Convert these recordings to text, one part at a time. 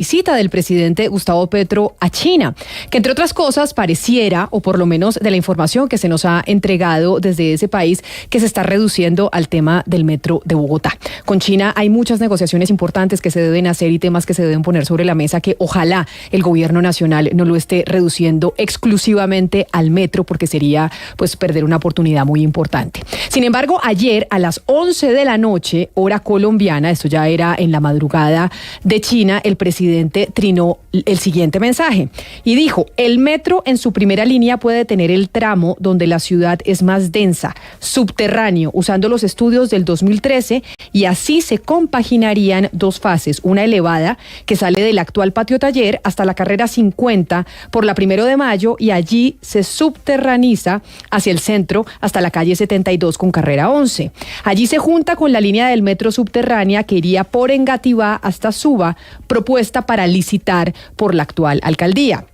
visita del presidente Gustavo Petro a China, que entre otras cosas pareciera, o por lo menos de la información que se nos ha entregado desde ese país, que se está reduciendo al tema del metro de Bogotá. Con China hay muchas negociaciones importantes que se deben hacer y temas que se deben poner sobre la mesa que ojalá el gobierno nacional no lo esté reduciendo exclusivamente al metro, porque sería pues perder una oportunidad muy importante. Sin embargo, ayer a las 11 de la noche, hora colombiana, esto ya era en la madrugada de China, el presidente trinó el siguiente mensaje y dijo: el metro en su primera línea puede tener el tramo donde la ciudad es más densa, subterráneo, usando los estudios del 2013, y así se compaginarían dos fases, una elevada que sale del actual Patio Taller hasta la carrera 50 por la 1 de Mayo y allí se subterraniza hacia el centro hasta la calle 72 con carrera 11. Allí se junta con la línea del metro subterránea que iría por Engativá hasta Suba, propuesta para licitar por la actual alcaldía.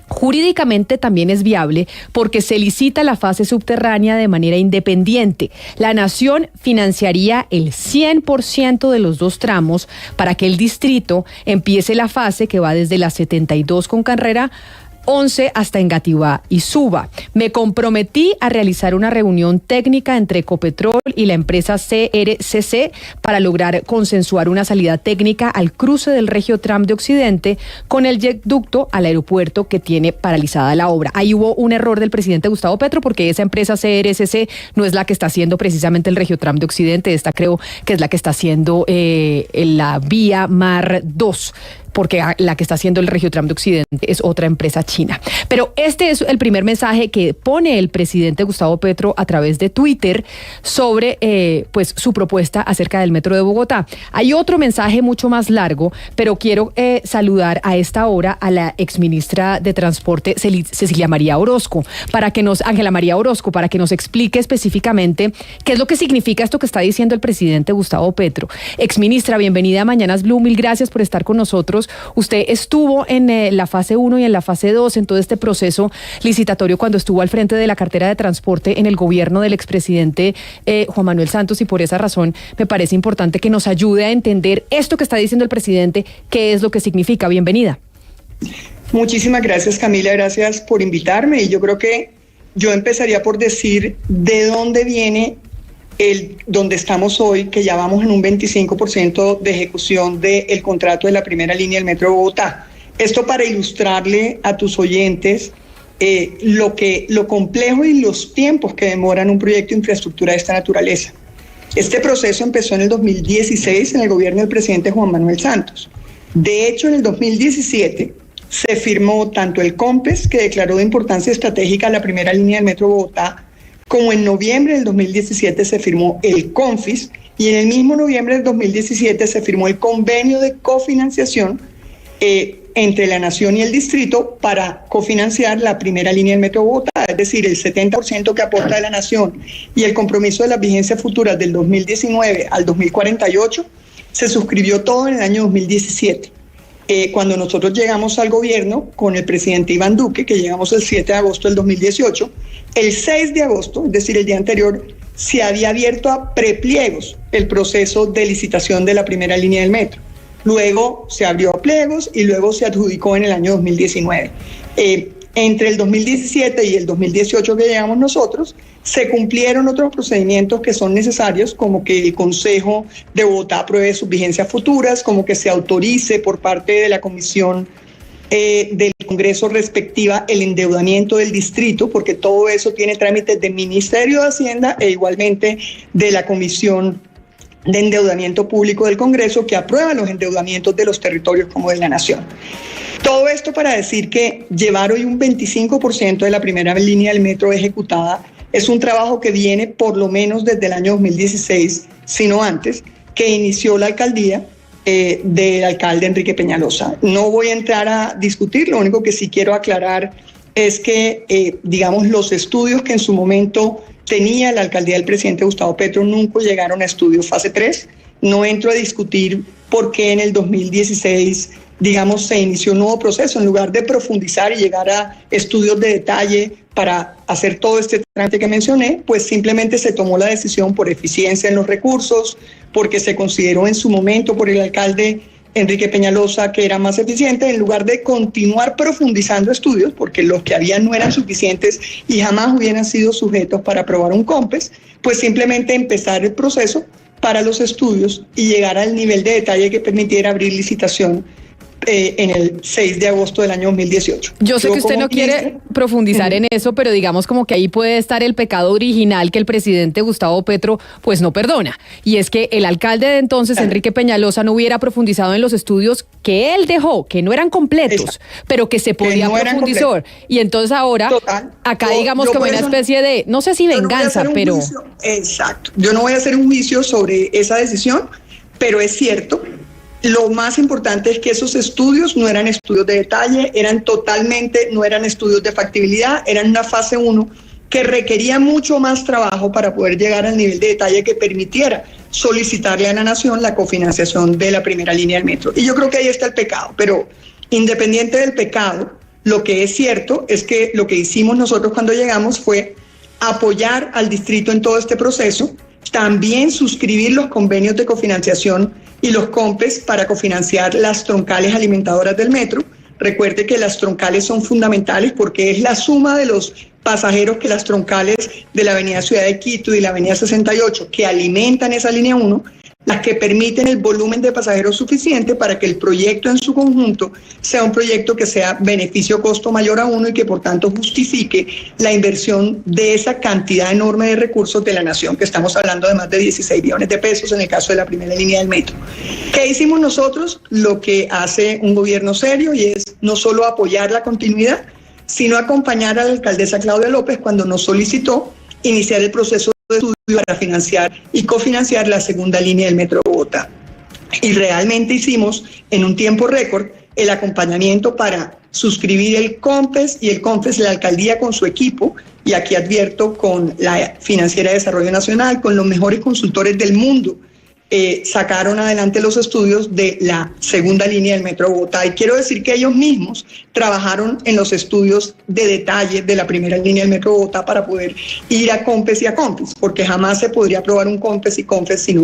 Jurídicamente también es viable porque se licita la fase subterránea de manera independiente. La nación financiaría el 100% de los dos tramos para que el distrito empiece la fase que va desde la 72 con carrera 11 hasta Engativá y Suba. Me comprometí a realizar una reunión técnica entre Ecopetrol y la empresa CRCC para lograr consensuar una salida técnica al cruce del Regiotram de Occidente con el viaducto al aeropuerto que tiene paralizada la obra. Ahí hubo un error del presidente Gustavo Petro porque esa empresa CRCC no es la que está haciendo precisamente el Regiotram de Occidente, esta creo que es la que está haciendo la vía Mar 2. Porque la que está haciendo el Regiotram de Occidente es otra empresa china. Pero este es el primer mensaje que pone el presidente Gustavo Petro a través de Twitter sobre pues su propuesta acerca del metro de Bogotá. Hay otro mensaje mucho más largo, pero quiero saludar a esta hora a la exministra de Transporte, Ángela María Orozco, para que nos explique específicamente qué es lo que significa esto que está diciendo el presidente Gustavo Petro. Exministra, bienvenida a Mañanas Blue, mil gracias por estar con nosotros. Usted estuvo en la fase 1 y en la fase 2, en todo este proceso licitatorio cuando estuvo al frente de la cartera de transporte en el gobierno del expresidente Juan Manuel Santos, y por esa razón me parece importante que nos ayude a entender esto que está diciendo el presidente, qué es lo que significa. Bienvenida. Muchísimas gracias, Camila, gracias por invitarme, y yo creo que yo empezaría por decir de dónde viene donde estamos hoy, que ya vamos en un 25% de ejecución del contrato de la primera línea del Metro de Bogotá. Esto para ilustrarle a tus oyentes lo complejo y los tiempos que demoran un proyecto de infraestructura de esta naturaleza. Este proceso empezó en el 2016 en el gobierno del presidente Juan Manuel Santos. De hecho, en el 2017 se firmó tanto el COMPES, que declaró de importancia estratégica la primera línea del Metro de Bogotá, como en noviembre del 2017 se firmó el CONFIS, y en el mismo noviembre del 2017 se firmó el convenio de cofinanciación entre la Nación y el Distrito para cofinanciar la primera línea del Metro de Bogotá, es decir, el 70% que aporta de la Nación y el compromiso de las vigencias futuras del 2019 al 2048, se suscribió todo en el año 2017. Cuando nosotros llegamos al gobierno con el presidente Iván Duque, que llegamos el 7 de agosto del 2018, el 6 de agosto, es decir, el día anterior, se había abierto a prepliegos el proceso de licitación de la primera línea del metro. Luego se abrió a pliegos y luego se adjudicó en el año 2019. Entre el 2017 y el 2018 que llegamos nosotros, se cumplieron otros procedimientos que son necesarios, como que el Consejo de Bogotá apruebe sus vigencias futuras, como que se autorice por parte de la Comisión del Congreso respectiva el endeudamiento del distrito, porque todo eso tiene trámites del Ministerio de Hacienda e igualmente de la Comisión de Endeudamiento Público del Congreso, que aprueba los endeudamientos de los territorios como de la Nación. Todo esto para decir que llevar hoy un 25% de la primera línea del metro ejecutada es un trabajo que viene por lo menos desde el año 2016, si no antes, que inició la alcaldía del alcalde Enrique Peñalosa. No voy a entrar a discutir, lo único que sí quiero aclarar es que, digamos, los estudios que en su momento tenía la alcaldía del presidente Gustavo Petro nunca llegaron a estudio fase 3. No entro a discutir por qué en el 2016, digamos, se inició un nuevo proceso. En lugar de profundizar y llegar a estudios de detalle para hacer todo este trámite que mencioné, pues simplemente se tomó la decisión por eficiencia en los recursos, porque se consideró en su momento por el alcalde Enrique Peñalosa, que era más eficiente, en lugar de continuar profundizando estudios, porque los que había no eran suficientes y jamás hubieran sido sujetos para aprobar un COMPES, pues simplemente empezar el proceso para los estudios y llegar al nivel de detalle que permitiera abrir licitación en el 6 de agosto del año 2018. Yo sé que usted no quiere profundizar en eso, pero digamos como que ahí puede estar el pecado original que el presidente Gustavo Petro pues no perdona. Y es que el alcalde de entonces, Enrique Peñalosa, no hubiera profundizado en los estudios que él dejó, que no eran completos, pero que se podía profundizar. Y entonces ahora, acá digamos como una especie de, no sé si venganza, pero... Exacto. Yo no voy a hacer un juicio sobre esa decisión, pero es cierto. Lo más importante es que esos estudios no eran estudios de detalle, no eran estudios de factibilidad, eran una fase 1 que requería mucho más trabajo para poder llegar al nivel de detalle que permitiera solicitarle a la Nación la cofinanciación de la primera línea del metro. Y yo creo que ahí está el pecado, pero independiente del pecado, lo que es cierto es que lo que hicimos nosotros cuando llegamos fue apoyar al distrito en todo este proceso, también suscribir los convenios de cofinanciación y los COMPES para cofinanciar las troncales alimentadoras del metro. Recuerde que las troncales son fundamentales porque es la suma de los pasajeros que las troncales de la avenida Ciudad de Quito y la avenida 68, que alimentan esa línea 1, las que permiten el volumen de pasajeros suficiente para que el proyecto en su conjunto sea un proyecto que sea beneficio-costo mayor a 1 y que por tanto justifique la inversión de esa cantidad enorme de recursos de la Nación, que estamos hablando de más de 16 billones de pesos en el caso de la primera línea del metro. ¿Qué hicimos nosotros? Lo que hace un gobierno serio, y es no solo apoyar la continuidad, sino acompañar a la alcaldesa Claudia López cuando nos solicitó iniciar el proceso de estudio para financiar y cofinanciar la segunda línea del Metro de Bogotá. Y realmente hicimos en un tiempo récord el acompañamiento para suscribir el COMPES y el COMPES la alcaldía con su equipo, y aquí advierto con la Financiera de Desarrollo Nacional, con los mejores consultores del mundo, sacaron adelante los estudios de la segunda línea del Metro de Bogotá. Y quiero decir que ellos mismos trabajaron en los estudios de detalle de la primera línea del Metro de Bogotá para poder ir a COMPES y a COMPES, porque jamás se podría aprobar un COMPES y COMPES si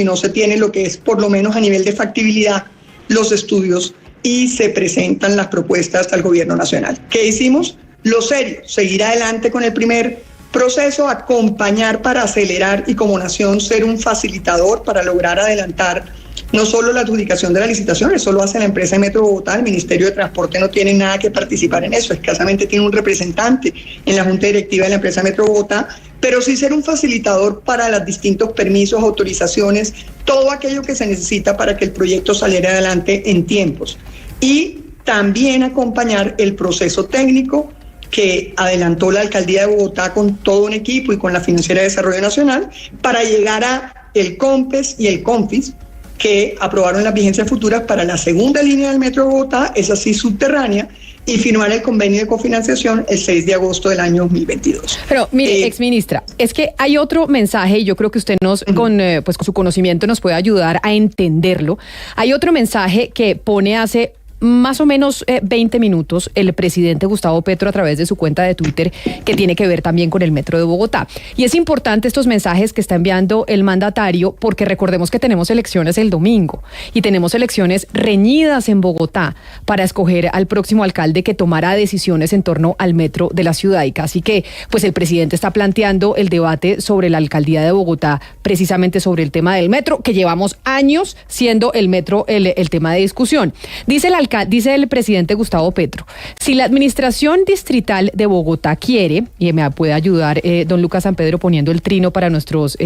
no se tiene lo que es, por lo menos a nivel de factibilidad, los estudios y se presentan las propuestas al gobierno nacional. ¿Qué hicimos? Lo serio, seguir adelante con el primer proceso, acompañar para acelerar y como nación ser un facilitador para lograr adelantar no solo la adjudicación de la licitación, eso lo hace la empresa de Metro Bogotá, el Ministerio de Transporte no tiene nada que participar en eso, escasamente tiene un representante en la Junta Directiva de la empresa Metro Bogotá, pero sí ser un facilitador para los distintos permisos, autorizaciones, todo aquello que se necesita para que el proyecto saliera adelante en tiempos. Y también acompañar el proceso técnico que adelantó la alcaldía de Bogotá con todo un equipo y con la Financiera de Desarrollo Nacional para llegar a el COMPES y el COMFIS, que aprobaron las vigencias futuras para la segunda línea del Metro de Bogotá, esa sí subterránea, y firmar el convenio de cofinanciación el 6 de agosto del año 2022. Pero mire, exministra, es que hay otro mensaje y yo creo que usted con su conocimiento nos puede ayudar a entenderlo. Hay otro mensaje que pone hace más o menos 20 minutos el presidente Gustavo Petro a través de su cuenta de Twitter, que tiene que ver también con el Metro de Bogotá. Y es importante estos mensajes que está enviando el mandatario, porque recordemos que tenemos elecciones el domingo y tenemos elecciones reñidas en Bogotá para escoger al próximo alcalde que tomará decisiones en torno al metro de la ciudad. Y casi que pues el presidente está planteando el debate sobre la alcaldía de Bogotá, precisamente sobre el tema del metro, que llevamos años siendo el metro el tema de discusión. Dice el presidente Gustavo Petro, si la administración distrital de Bogotá quiere, y me puede ayudar don Lucas San Pedro poniendo el trino para nuestros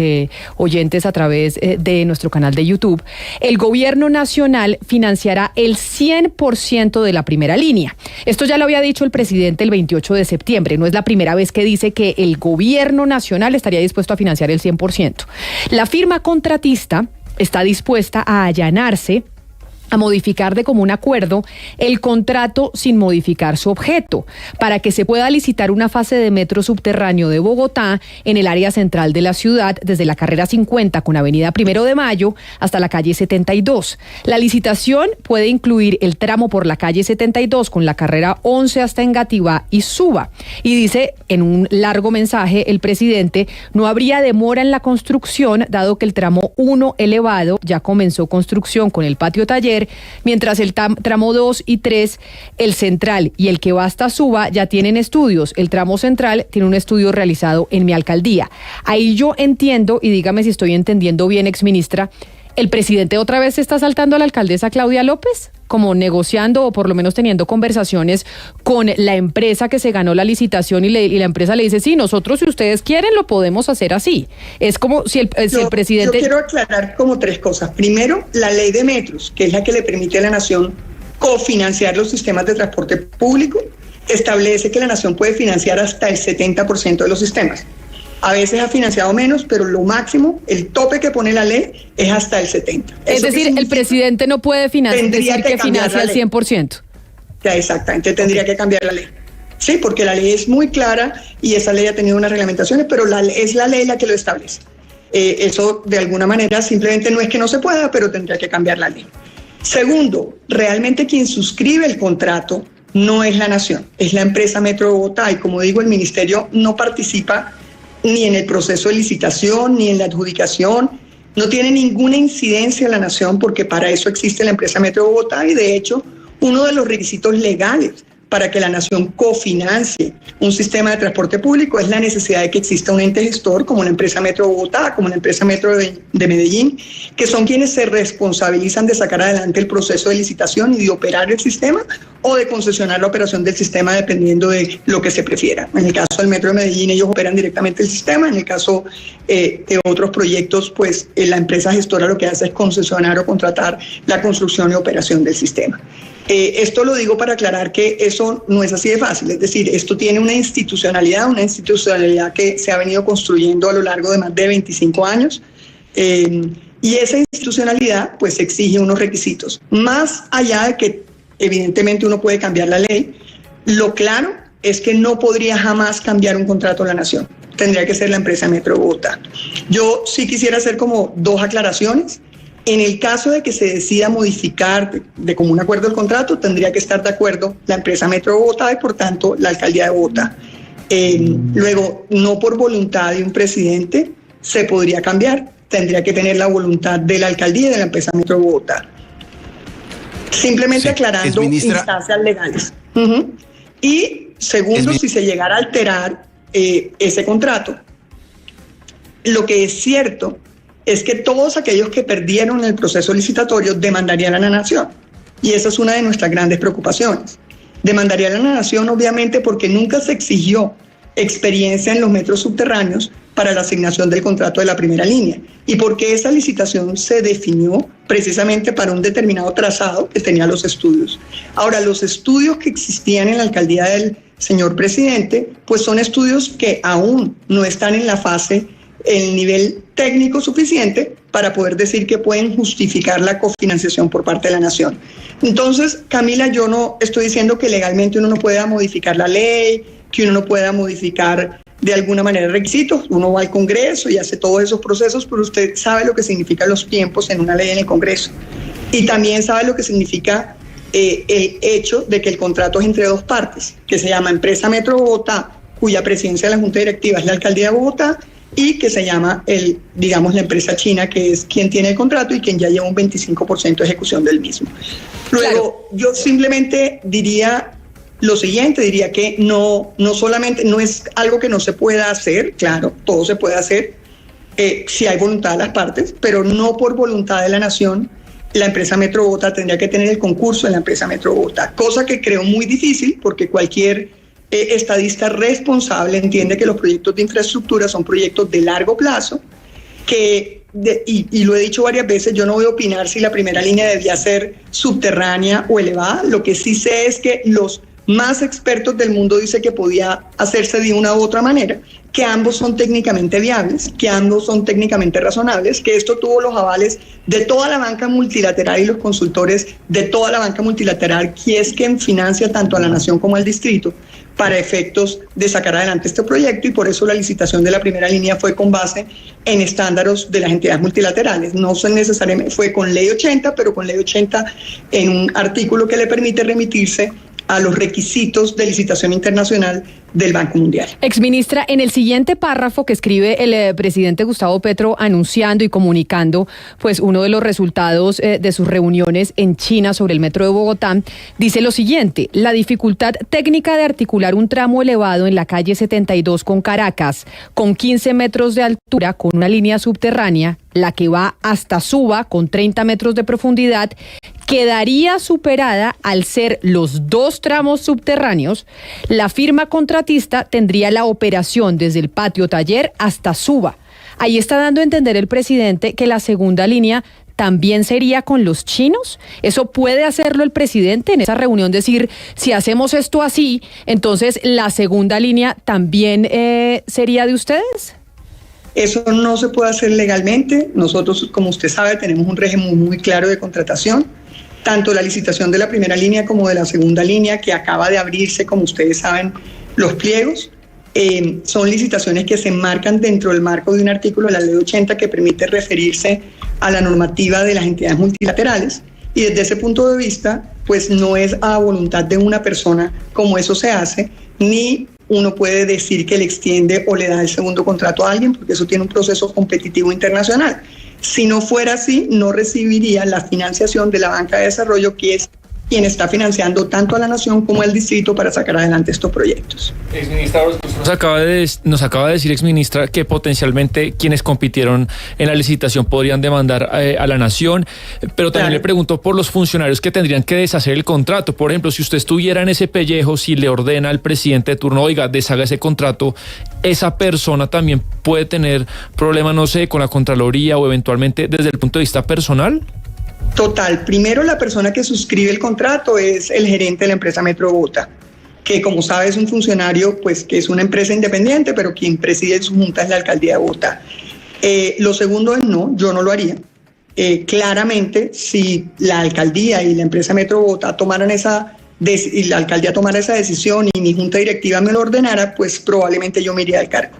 oyentes a través de nuestro canal de YouTube, el gobierno nacional financiará el 100% de la primera línea. Esto ya lo había dicho el presidente el 28 de septiembre, no es la primera vez que dice que el gobierno nacional estaría dispuesto a financiar el 100%. La firma contratista está dispuesta a allanarse, a modificar de común acuerdo el contrato sin modificar su objeto, para que se pueda licitar una fase de metro subterráneo de Bogotá en el área central de la ciudad, desde la carrera 50 con avenida 1 de Mayo hasta la calle 72. La licitación puede incluir el tramo por la calle 72 con la carrera 11 hasta Engativá y Suba. Y dice en un largo mensaje el presidente, no habría demora en la construcción, dado que el tramo 1 elevado ya comenzó construcción con el patio taller entender, mientras el tramo 2 y 3, el central y el que va hasta Suba ya tienen estudios. El tramo central tiene un estudio realizado en mi alcaldía. Ahí yo entiendo, y dígame si estoy entendiendo bien, exministra, ¿el presidente otra vez está saltando a la alcaldesa Claudia López? Como negociando o por lo menos teniendo conversaciones con la empresa que se ganó la licitación y la empresa le dice, sí, nosotros si ustedes quieren lo podemos hacer así. Es como si el presidente... Yo quiero aclarar como 3 cosas. Primero, la ley de metros, que es la que le permite a la nación cofinanciar los sistemas de transporte público, establece que la nación puede financiar hasta el 70% de los sistemas. A veces ha financiado menos, pero lo máximo, el tope que pone la ley es hasta el 70%. Es decir, el presidente no puede decir que financia al 100%. Ya, exactamente, tendría que cambiar la ley. Sí, porque la ley es muy clara y esa ley ha tenido unas reglamentaciones, pero es la ley la que lo establece. Eso de alguna manera simplemente no es que no se pueda, pero tendría que cambiar la ley. Segundo, realmente quien suscribe el contrato no es la nación, es la empresa Metro de Bogotá y como digo, el ministerio no participa ni en el proceso de licitación, ni en la adjudicación, no tiene ninguna incidencia en la nación porque para eso existe la empresa Metro de Bogotá y de hecho uno de los requisitos legales para que la nación cofinancie un sistema de transporte público es la necesidad de que exista un ente gestor como la empresa Metro de Bogotá, como la empresa Metro de Medellín, que son quienes se responsabilizan de sacar adelante el proceso de licitación y de operar el sistema o de concesionar la operación del sistema dependiendo de lo que se prefiera. En el caso del Metro de Medellín ellos operan directamente el sistema, en el caso de otros proyectos pues la empresa gestora lo que hace es concesionar o contratar la construcción y operación del sistema. Esto lo digo para aclarar que eso no es así de fácil, es decir, esto tiene una institucionalidad que se ha venido construyendo a lo largo de más de 25 años y esa institucionalidad pues exige unos requisitos. Más allá de que evidentemente uno puede cambiar la ley, lo claro es que no podría jamás cambiar un contrato de la nación, tendría que ser la empresa Metro de Bogotá. Yo sí quisiera hacer como 2 aclaraciones. En el caso de que se decida modificar de común acuerdo el contrato, tendría que estar de acuerdo la empresa Metro de Bogotá y por tanto la alcaldía de Bogotá. Luego, no por voluntad de un presidente se podría cambiar, tendría que tener la voluntad de la alcaldía y de la empresa Metro de Bogotá. Simplemente aclarando instancias legales. Y segundo, si se llegara a alterar ese contrato, lo que es cierto es que todos aquellos que perdieron el proceso licitatorio demandarían a la nación. Y esa es una de nuestras grandes preocupaciones. Demandarían a la nación, obviamente, porque nunca se exigió experiencia en los metros subterráneos para la asignación del contrato de la primera línea. Y porque esa licitación se definió precisamente para un determinado trazado que tenía los estudios. Ahora, los estudios que existían en la alcaldía del señor presidente, pues son estudios que aún no están en la fase, el nivel técnico suficiente para poder decir que pueden justificar la cofinanciación por parte de la nación. Entonces, Camila, yo no estoy diciendo que legalmente uno no pueda modificar la ley, que uno no pueda modificar de alguna manera requisitos, uno va al Congreso y hace todos esos procesos, pero usted sabe lo que significan los tiempos en una ley en el Congreso. Y también sabe lo que significa el hecho de que el contrato es entre 2 partes, que se llama Empresa Metro Bogotá, cuya presidencia de la Junta Directiva es la Alcaldía de Bogotá, y que se llama, la empresa china, que es quien tiene el contrato y quien ya lleva un 25% de ejecución del mismo. Luego, yo simplemente diría lo siguiente, diría que no solamente, no es algo que no se pueda hacer, claro, todo se puede hacer, si hay voluntad de las partes, pero no por voluntad de la nación. La empresa Metro Bogotá tendría que tener el concurso de la empresa Metro Bogotá, cosa que creo muy difícil porque cualquier estadista responsable entiende que los proyectos de infraestructura son proyectos de largo plazo, y lo he dicho varias veces, yo no voy a opinar si la primera línea debía ser subterránea o elevada. Lo que sí sé es que los más expertos del mundo dicen que podía hacerse de una u otra manera, que ambos son técnicamente viables, que ambos son técnicamente razonables, que esto tuvo los avales de toda la banca multilateral y los consultores de toda la banca multilateral, que es quien financia tanto a la nación como al distrito para efectos de sacar adelante este proyecto, y por eso la licitación de la primera línea fue con base en estándares de las entidades multilaterales. No son necesariamente, fue con ley 80, pero con ley 80 en un artículo que le permite remitirse a los requisitos de licitación internacional del Banco Mundial. Exministra, en el siguiente párrafo que escribe el presidente Gustavo Petro anunciando y comunicando pues uno de los resultados de sus reuniones en China sobre el metro de Bogotá, dice lo siguiente: la dificultad técnica de articular un tramo elevado en la calle 72 con Caracas, con 15 metros de altura, con una línea subterránea, la que va hasta Suba con 30 metros de profundidad, quedaría superada al ser los dos tramos subterráneos. La firma contratista tendría la operación desde el patio taller hasta Suba. Ahí está dando a entender el presidente que la segunda línea también sería con los chinos. ¿Eso puede hacerlo el presidente en esa reunión? Decir, si hacemos esto así, entonces la segunda línea también sería de ustedes. Eso no se puede hacer legalmente. Nosotros, como usted sabe, tenemos un régimen muy claro de contratación. Tanto la licitación de la primera línea como de la segunda línea, que acaba de abrirse, como ustedes saben, los pliegos, son licitaciones que se enmarcan dentro del marco de un artículo de la Ley 80 que permite referirse a la normativa de las entidades multilaterales. Y desde ese punto de vista, pues no es a voluntad de una persona como eso se hace, ni uno puede decir que le extiende o le da el segundo contrato a alguien, porque eso tiene un proceso competitivo internacional. Si no fuera así, no recibiría la financiación de la banca de desarrollo, que es quien está financiando tanto a la nación como al distrito para sacar adelante estos proyectos. Exministra, nos acaba de decir, exministra, que potencialmente quienes compitieron en la licitación podrían demandar a la nación, pero también claro, le pregunto por los funcionarios que tendrían que deshacer el contrato. Por ejemplo, si usted estuviera en ese pellejo, si le ordena al presidente de turno, oiga, deshaga ese contrato, esa persona también puede tener problemas, no sé, con la Contraloría o eventualmente desde el punto de vista personal. Total. Primero, la persona que suscribe el contrato es el gerente de la empresa Metro Bogotá, que como sabe es un funcionario, pues que es una empresa independiente, pero quien preside su junta es la alcaldía de Bogotá. Lo segundo es no, yo no lo haría. Claramente, si la alcaldía y la empresa Metro Bogotá tomaran y la alcaldía tomara esa decisión y mi junta directiva me lo ordenara, pues probablemente yo me iría al cargo.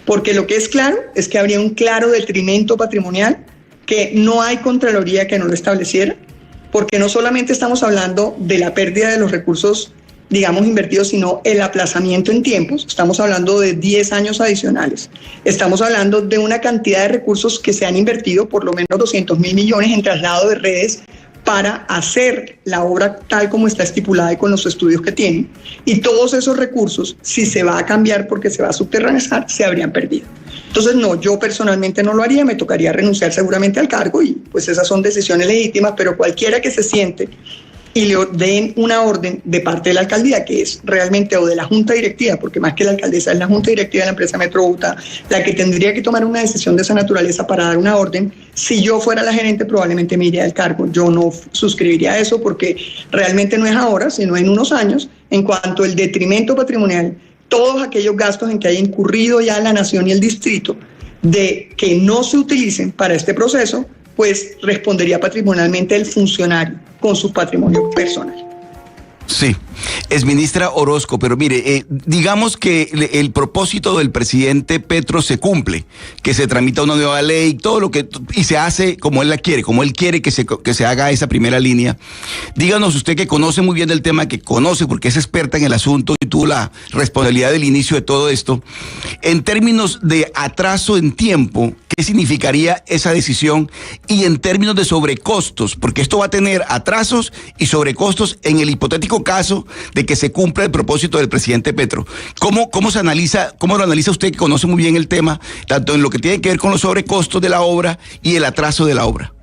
Porque lo que es claro es que habría un claro detrimento patrimonial, que no hay Contraloría que no lo estableciera, porque no solamente estamos hablando de la pérdida de los recursos, digamos, invertidos, sino el aplazamiento en tiempos. Estamos hablando de 10 años adicionales. Estamos hablando de una cantidad de recursos que se han invertido, por lo menos 200.000 millones en traslado de redes para hacer la obra tal como está estipulada y con los estudios que tiene. Y todos esos recursos, si se va a cambiar porque se va a subterranear, se habrían perdido. Entonces, no, yo personalmente no lo haría, me tocaría renunciar seguramente al cargo y pues esas son decisiones legítimas, pero cualquiera que se siente y le den una orden de parte de la alcaldía, que es realmente, o de la junta directiva, porque más que la alcaldesa es la junta directiva de la empresa Metro Bogotá, la que tendría que tomar una decisión de esa naturaleza para dar una orden. Si yo fuera la gerente, probablemente me iría del cargo. Yo no suscribiría eso porque realmente no es ahora, sino en unos años, en cuanto al detrimento patrimonial, todos aquellos gastos en que haya incurrido ya la nación y el distrito, de que no se utilicen para este proceso, pues respondería patrimonialmente el funcionario con su patrimonio personal. Sí, exministra Orozco, pero mire, digamos que el propósito del presidente Petro se cumple, que se tramita una nueva ley, todo lo que, y se hace como él la quiere, como él quiere que se haga esa primera línea. Díganos usted, que conoce muy bien del tema, que conoce porque es experta en el asunto y tuvo la responsabilidad del inicio de todo esto, en términos de atraso en tiempo, ¿qué significaría esa decisión? Y en términos de sobrecostos, porque esto va a tener atrasos y sobrecostos en el hipotético caso de que se cumpla el propósito del presidente Petro. ¿Cómo lo analiza usted, que conoce muy bien el tema, tanto en lo que tiene que ver con los sobrecostos de la obra y el atraso de la obra?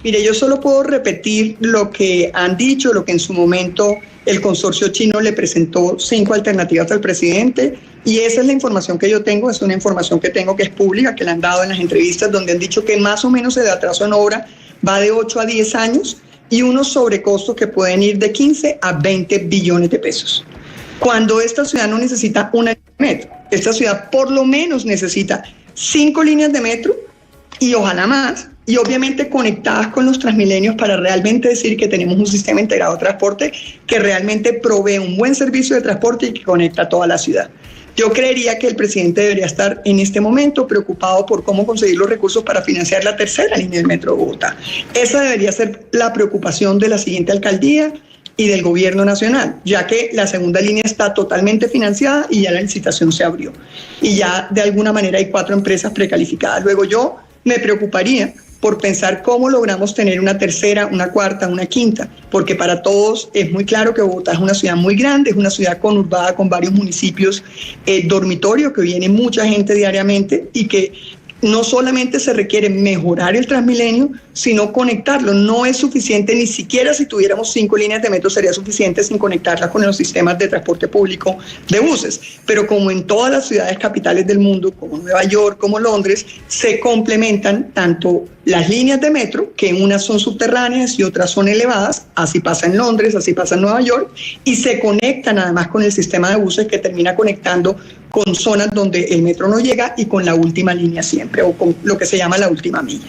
Mire, yo solo puedo repetir lo que han dicho, lo que en su momento el consorcio chino le presentó 5 alternativas al presidente, y esa es la información que yo tengo, es una información que tengo que es pública, que le han dado en las entrevistas, donde han dicho que más o menos el atraso en obra va de 8 a 10 años, y unos sobrecostos que pueden ir de 15 a 20 billones de pesos. Cuando esta ciudad no necesita una línea de metro, esta ciudad por lo menos necesita 5 líneas de metro y ojalá más, y obviamente conectadas con los Transmilenios para realmente decir que tenemos un sistema integrado de transporte que realmente provee un buen servicio de transporte y que conecta a toda la ciudad. Yo creería que el presidente debería estar en este momento preocupado por cómo conseguir los recursos para financiar la tercera línea del Metro de Bogotá. Esa debería ser la preocupación de la siguiente alcaldía y del gobierno nacional, ya que la segunda línea está totalmente financiada y ya la licitación se abrió. Y ya de alguna manera hay 4 empresas precalificadas. Luego yo me preocuparía por pensar cómo logramos tener una tercera, una cuarta, una quinta, porque para todos es muy claro que Bogotá es una ciudad muy grande, es una ciudad conurbada con varios municipios, dormitorio, que viene mucha gente diariamente y que no solamente se requiere mejorar el Transmilenio, sino conectarlo. No es suficiente, ni siquiera si tuviéramos 5 líneas de metro sería suficiente sin conectarlas con los sistemas de transporte público de buses. Pero como en todas las ciudades capitales del mundo, como Nueva York, como Londres, se complementan tanto las líneas de metro, que unas son subterráneas y otras son elevadas, así pasa en Londres, así pasa en Nueva York, y se conectan además con el sistema de buses que termina conectando con zonas donde el metro no llega y con la última línea siempre, o con lo que se llama la última milla.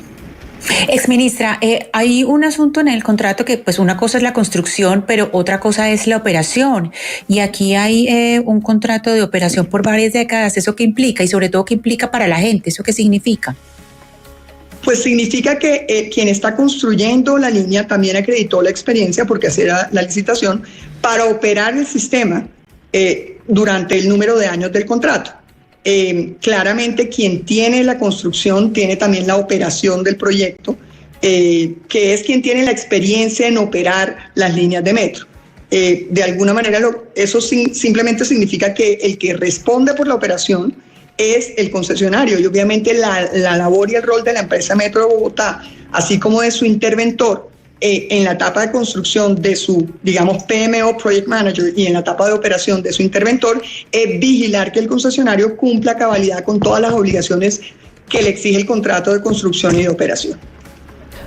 Exministra, hay un asunto en el contrato que pues una cosa es la construcción, pero otra cosa es la operación. Y aquí hay un contrato de operación por varias décadas. ¿Eso qué implica? Y sobre todo, ¿qué implica para la gente? ¿Eso qué significa? Pues significa que quien está construyendo la línea también acreditó la experiencia, porque así era la licitación, para operar el sistema durante el número de años del contrato. Claramente quien tiene la construcción tiene también la operación del proyecto, que es quien tiene la experiencia en operar las líneas de metro. De alguna manera eso simplemente significa que el que responde por la operación es el concesionario, y obviamente la labor y el rol de la empresa Metro de Bogotá, así como de su interventor, en la etapa de construcción de su, digamos, PMO, Project Manager, y en la etapa de operación de su interventor, es vigilar que el concesionario cumpla a cabalidad con todas las obligaciones que le exige el contrato de construcción y de operación.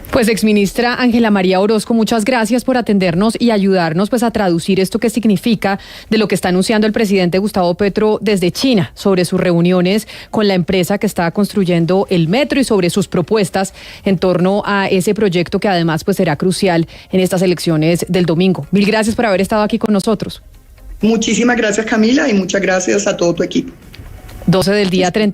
Pues, exministra Ángela María Orozco, muchas gracias por atendernos y ayudarnos pues a traducir esto que significa de lo que está anunciando el presidente Gustavo Petro desde China sobre sus reuniones con la empresa que está construyendo el metro y sobre sus propuestas en torno a ese proyecto que además pues será crucial en estas elecciones del domingo. Mil gracias por haber estado aquí con nosotros. Muchísimas gracias, Camila, y muchas gracias a todo tu equipo. 12 del día, 30.